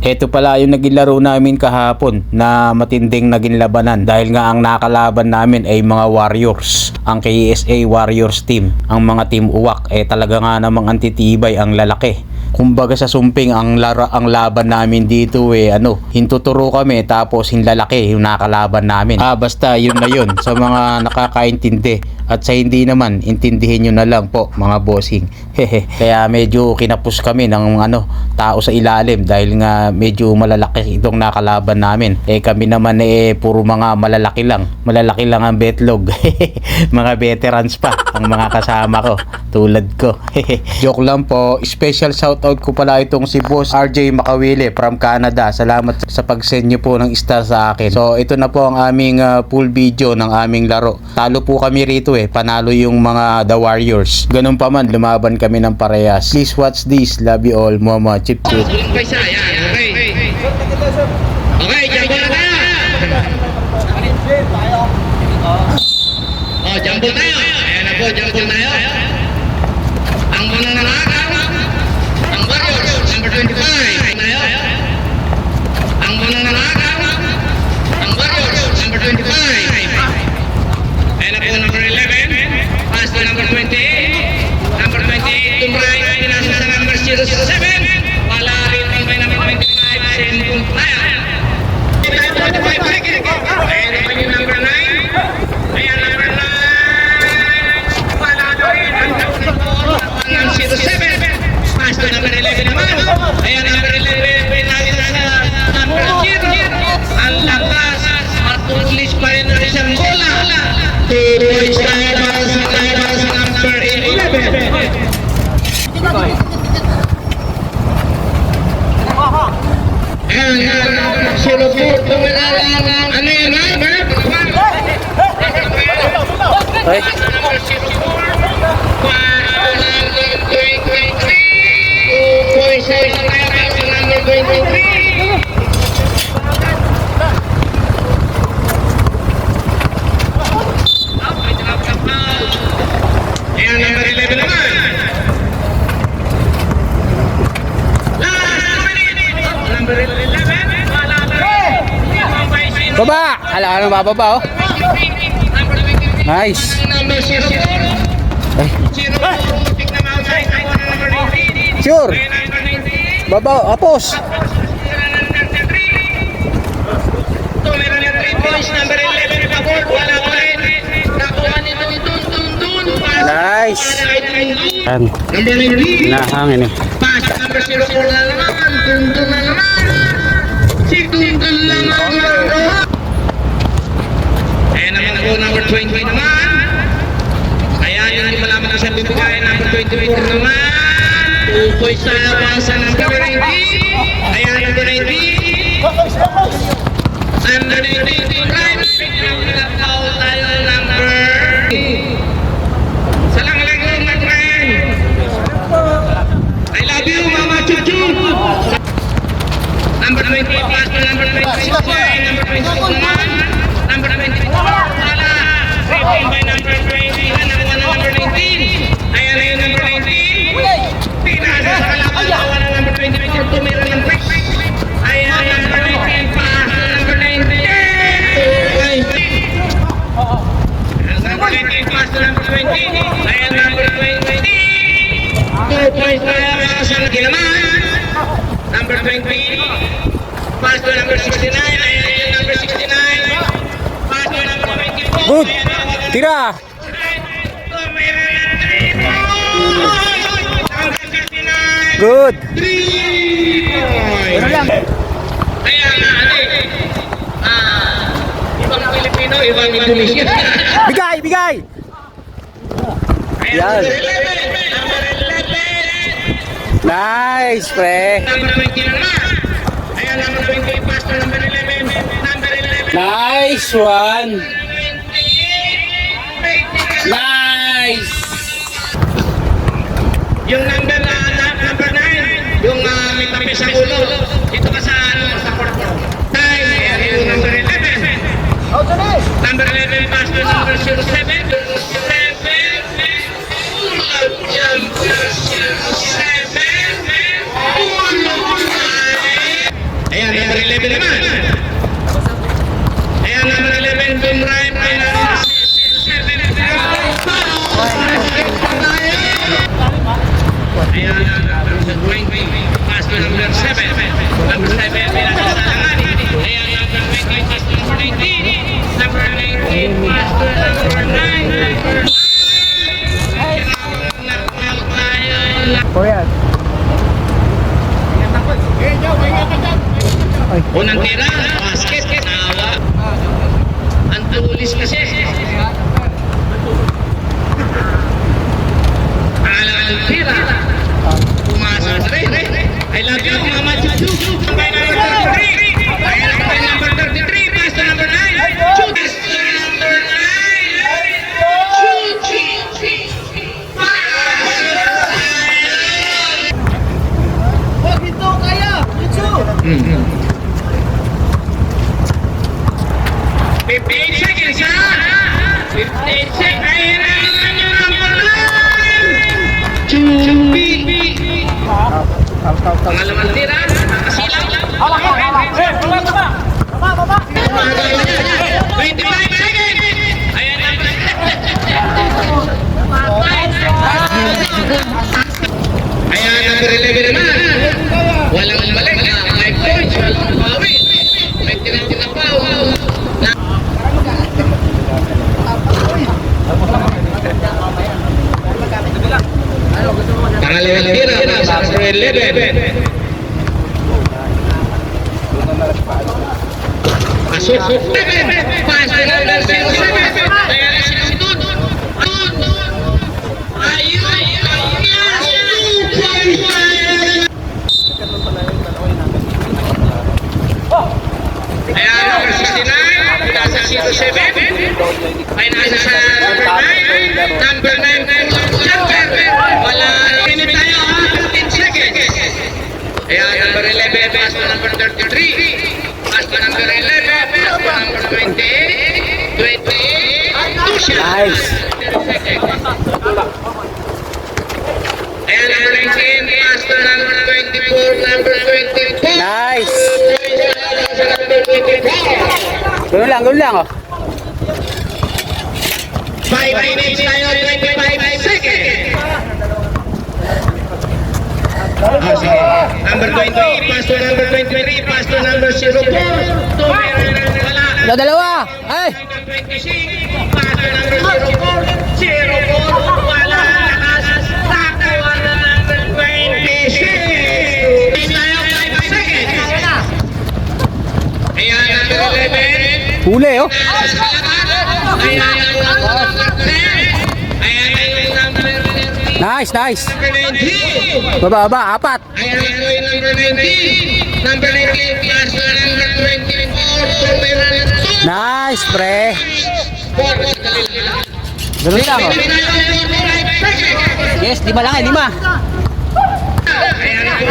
Ito pala yung naging laro namin kahapon na matinding naging labanan dahil nga ang nakalaban namin ay mga Warriors, ang KSA Warriors team. Ang mga team uwak talaga nga namang antitibay ang lalaki. Kumbaga sa sumping ang laban namin dito hintuturo kami tapos hinlalaki yung nakalaban namin. Basta yun na yun sa mga nakakaintindi at sa hindi naman intindihin nyo na lang po mga bossing. Kaya medyo kinapos kami ng tao sa ilalim dahil nga medyo malalaki itong nakalaban namin. Kami naman puro mga malalaki lang ang betlog. Mga veterans pa ang mga kasama ko tulad ko. Joke lang po. Special shoutout ko pala itong si Boss RJ Makawili from Canada. Salamat sa pag-send nyo po ng star sa akin. So ito na po ang aming full video ng aming laro. Talo po kami rito panalo yung mga The Warriors. Ganun pa man, lumaban kami ng parehas. Please watch this. Love you all. Mama, chip chip. Okay, jumbo na tayo. Jumbo tayo. Ayan na po, jumbo tayo. Ang mga nanakaw, ang Warriors, number 25. Tayo. Ang mga nanakaw, ang Warriors, number 25. Ayan na po, number 11. Pass to number 28. Number 28, tumray, pinasa sa number 07. Wala rin ang may number 25. Same kung tayo. Ayan pa yung number 9. Ayan number 9. Wala doon. Ang 07. Pass to number 11 naman. Ayan number 11. Pinagin na sa number 0. Ang lakas. Matulis pa rin ang isang bola. 2 points tayo para sa number 11. Sino po tumilalang ano yun ha? Ay. Number 23. Ayan, number 11 naman. Number 11. Baba! Ano bababa Nice. Ay. Sure. Baba, apos. Nice. Number 19. Nahangin Pass number 04 na naman. Tundun na naman. Si Tundun na naman. Ayan naman po, number 20 naman. Ayan, yun di malaman na sa bibigay. Number 24 naman. 2 points na naman sa number 19. Ayan, number 19. Number 19, right? Pinagkakaw tayo number. Salang lagi, my friend. I love you, Mama Chuchu. Number 20, pass to number 26. Number 26 naman. Number 24, wala. Rating by number 20. Nakuha na number 19. Ayan na yung number 19. Pinasa sa kalaban. Nakuha na number 24. Tumira ng break. Ayan number 19. Pass to number 19. Number 19, pass to number 20. Ayan number 20. 2 points na sa nagilaman. Number 20. Pass to number 69. Ayan yung number 69. Pass to number 24. Good. Tira. Good. 3 points. Kaya ibang Pilipino, ibang Indonesia. Bigay. Yan. Number 11. Nice, pre. Number 20 naman. Ayan, number 20, pass to number 11. Number 11. Nice one. 20. Nice. Yung number 9, yung may tabi sa ulo. Dito ka sa court. Time, ayan yung number 11. Number 11, pass to number 07. 7. Unang tira, basket, nawa. Ang tulis kasi. Pangalawang tira, pumasa sa rin. I love you, Mama Chuchu. By number 33. By number 33, pass to number 9. Shoot. Pass to number 9. Chuchu. Wag ito kaya! Chuchu! 58 seconds, ha? 58 seconds. Ayun na naman yung number 9. Chupi. Pangalawang tira, nakasilang. Baba! 25 seconds. Ayan na. Ayan, number 11 naman. Walang balik. 5 points. Walang bawi. May tira-tira pa. Pangalawang tira, number 11. Pasok. Pass to number 07. Kaya na sila si Dun. Ayun. Ayan, number 69. Nasa 07. Ay nasa sa number 9. Number 9. Jumper. Wala. Minute tayo. 15 seconds. Ayan, number 11. Pass to number 33. Pass to number 11. Pass to number 20. 2 shots. Nice. Ayan, number 19. Pass to number 24. Number 24. Nice. Sa number 24. Ganun lang, oh. 5 minutes tayo, 25 seconds. Sige. Number 20, pass to number 23, pass to number 04. Wala. Dalawa. Ay. Number 26, pass to number 04. 04, wala. Nakakuha na number 26. Tayo, 5 seconds. Ayan, number 11. Huli, oh. Ayan, number 10. Ayan, yung number 13. Nice. Number 19. Baba, 4. Ayan po yung number 19. Number 19 plus number 24. So meron Nice, pre. 4. Ganun lang, oh. Yes, 5 lang, 5.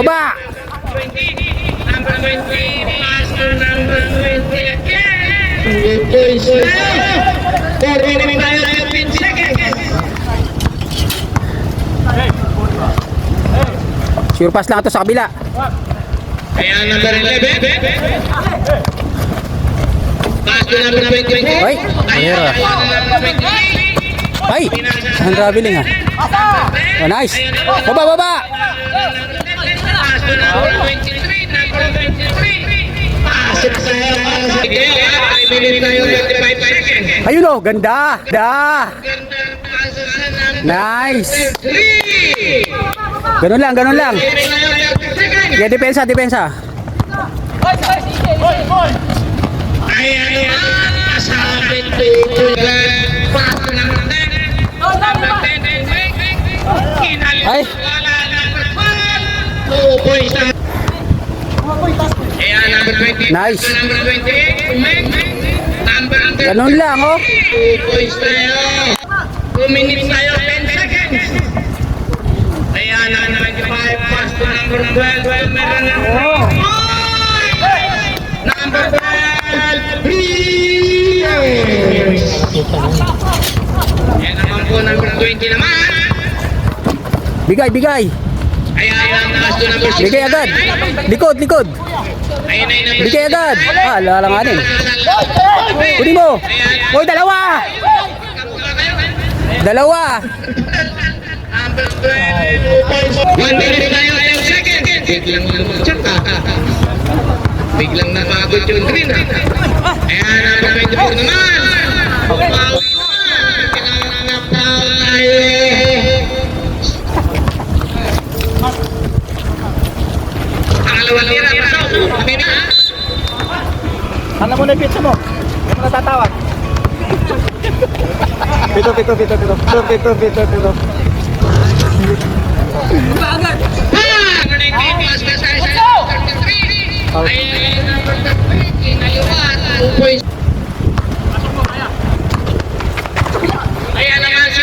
Baba. 20. Number 20 plus number 20 again. 2 points tayo. 4 minutes tayo, 15 seconds. Sure pass lang ito sa kabila. Ayan, number 11. Pass to number 24. Ay, Ayan, mayroon. number 23. Ay, ang traveling, ha. Oh, nice. Baba. Pass to number 23. Number 23. Pasok sa'yo. Sige, 5 minutes tayo, 25 seconds. Ayun, oh, ganda. Ganda pass sa number Nice. 3. Ganun lang. 5 minutes tayo, 30 seconds. Yeah, depensa. Ayan, kasabit tutugan. Pass to number 10. Number 10. Ay. Wala, number 12. 2 points. Ayan, number 20. Nice. Number 28. Number 30. Ganun lang, oh. 2 points tayo. 2 minutes tayo, 10 seconds. Ayan, number 25. Pass to number 12. Meron na. Number 12. Ayan naman po, number 20 naman. Bigay. Ayan, pass to number 6. Bigay agad. Likod. Ayan na yung number Bigay agad. 69. Ah, lalanganin. Kunin mo. Hoy, dalawa. Number 12. 1 minute tayo, 10 seconds. Biglang nag-check Biglang napagod yung green. Ayan, number 24 naman. Bawi naman. Kinanap tayo. Pangalawang tira, pasok. Kami na. Ano mo na yung pizza mo? Hindi mo natatawag. Pito. Ayan naman si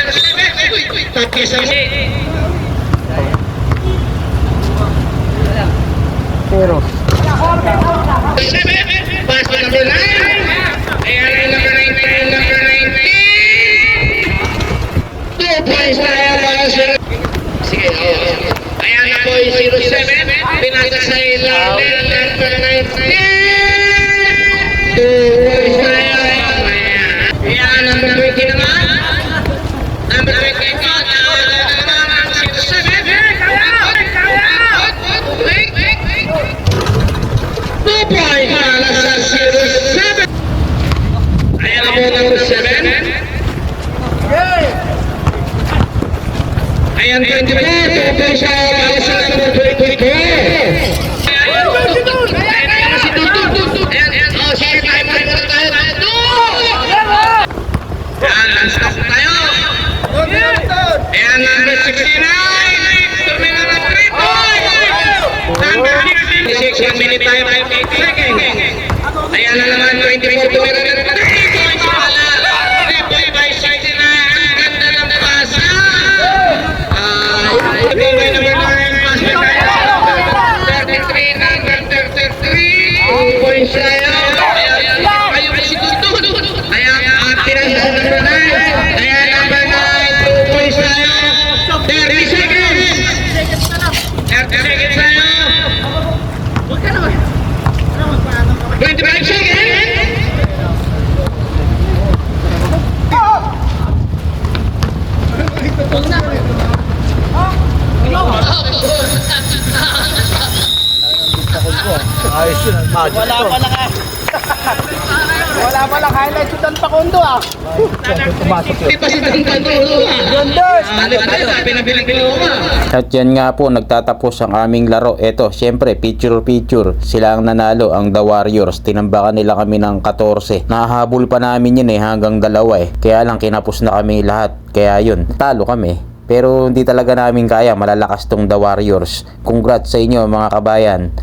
Tapos sa Pero. Pass to number 9. Ayan ay number 19, number 19. 2 points na yan mga sir. Sige, ayan na po yung 07. Pinasa sa ilalim, number 19. 2 points na yan. Ayan, number 20 naman. Number 20 po, tawag na naman ang 07. Points para sa 07. Ayan na po number 7. Ayan 24. 2 points para sa number 24. Ayan na si Tuntun. Ayan. Oh, sige tayo muna tayo. Ayan, unstock tayo. Ayan, number 69. Tumina na 3 points. Number 66. 1 minute tayo. 8 seconds. Ayan na naman, 24 tumira na 3 points pala. 3 points by 69. Ang ganda ng pasa. Ito may number 9. Pass na tayo. 33, number 33. 2 points tayo. Ayaw na si Tuntun. Ayan, pinasa sa number 9. Ayan, number 9. 2 points tayo. 30 seconds. 30 seconds tayo. 25 seconds. Ayos yun. Wala pa lang ah. Wala pa lang highlights yung Dan Pakundo ah. Pumasok yun. Di pa si Tuntun tulo. Pinabilang ko ka. At yan nga po, nagtatapos ang aming laro. Eto, syempre, picture. Sila ang nanalo, ang The Warriors. Tinambakan nila kami ng 14. Nahahabol pa namin yun hanggang 2 Kaya lang, kinapos na kami lahat. Kaya yun, talo kami. Pero hindi talaga namin kaya, malalakas tong The Warriors. Congrats sa inyo mga kabayan.